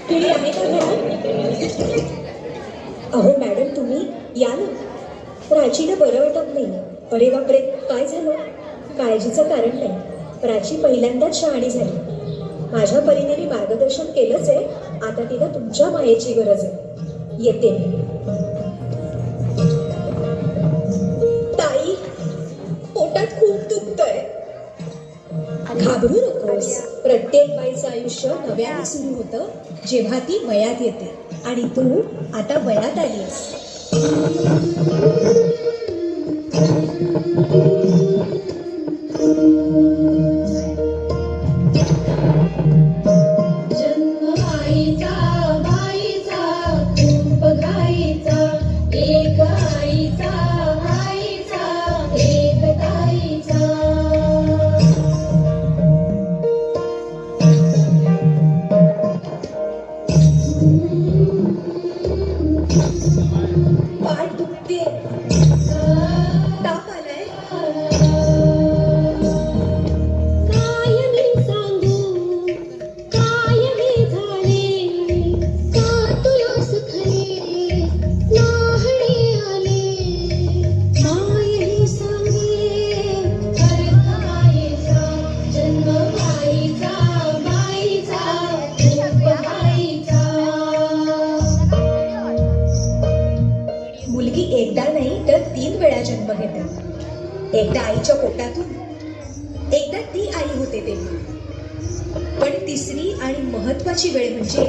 कुणी आहे का घरात? अहो मॅडम, तुम्ही या ना. प्राचीला बरं वाटत नाही. अरे बापरे, काय झालं? काळजीचं कारण नाही. प्राची पहिल्यांदाच शहाणी झाली. माझ्या परीने मी मार्गदर्शन केलंच आहे. आता तिला तुमच्या मायेची गरज आहे. येते. ताई, पोटात खूप दुखतंय. घाबरू नकोस. प्रत्येक बाईचं आयुष्य नव्याने सुरू होतं जेव्हा ती वयात येते. आणि तू आता वयात आलीस. पाठ दुखते. ताप आलाय. काय मी सांगू, काय मी झाले, का तुला सुखले नाहणे आले. काय सांगे अर्थ मायेचा, जन्म बाईचा, बाईचा रूप बाईचा. मुलगी एकदा नाही तर 3 वेळा जन्म घेते. एकदा आईच्या पोटातून, एकदा ती आई होते तेव्हा, पण तिसरी आणि महत्वाची वेळ म्हणजे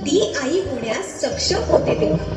ती आई होण्यास सक्षम होते तेव्हा.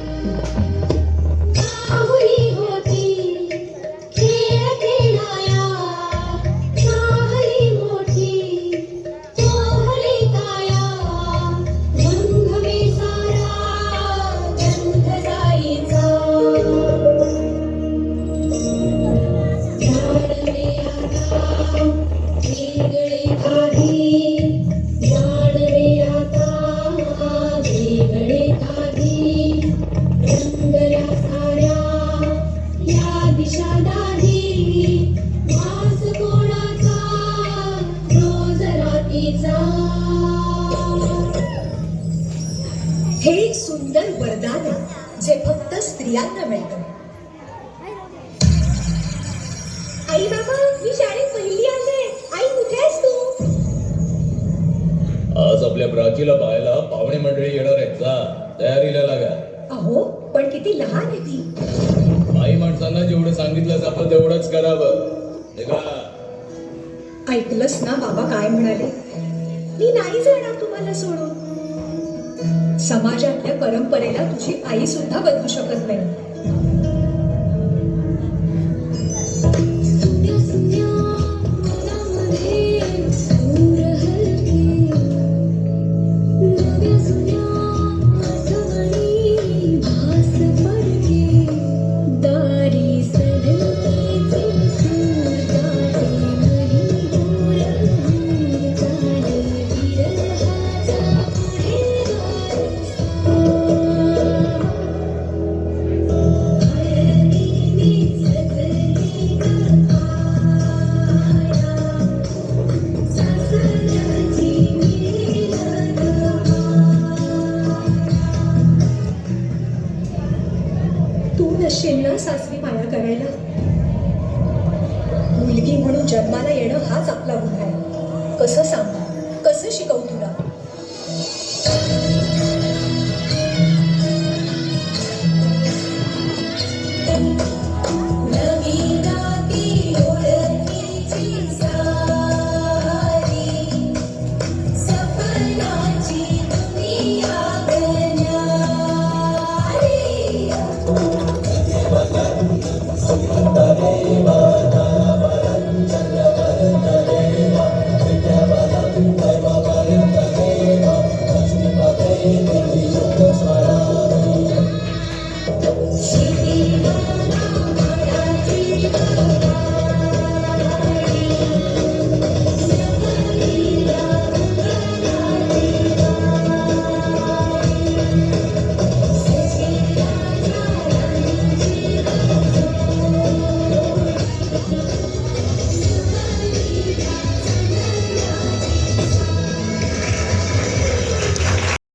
हे एक सुंदर वरदान आहे जे फक्त स्त्रियांना मिळतं. आई बाबा, मी शाळेत पहिली आले. आई, कुठे आहेस तू? आज आपल्या प्राचीला पाहायला पाहुणे मंडळी येणार आहेत. जा, तयारीला लागा. अहो, पण किती लहान आहे ती. आई माणसांना जेवढं सांगितलं आपण तेवढंच करावं. निघा. ऐकलंस ना बाबा काय म्हणाले? मी नाही जाणार तुम्हाला सोडून. समाजातल्या परंपरेला तुझी आई सुद्धा बदलू शकत नाही. तू नसशील ना सासरी माया करायला. मुलगी म्हणून जन्माला येणं हाच आपला गुन्हा आहे. कसं सांग.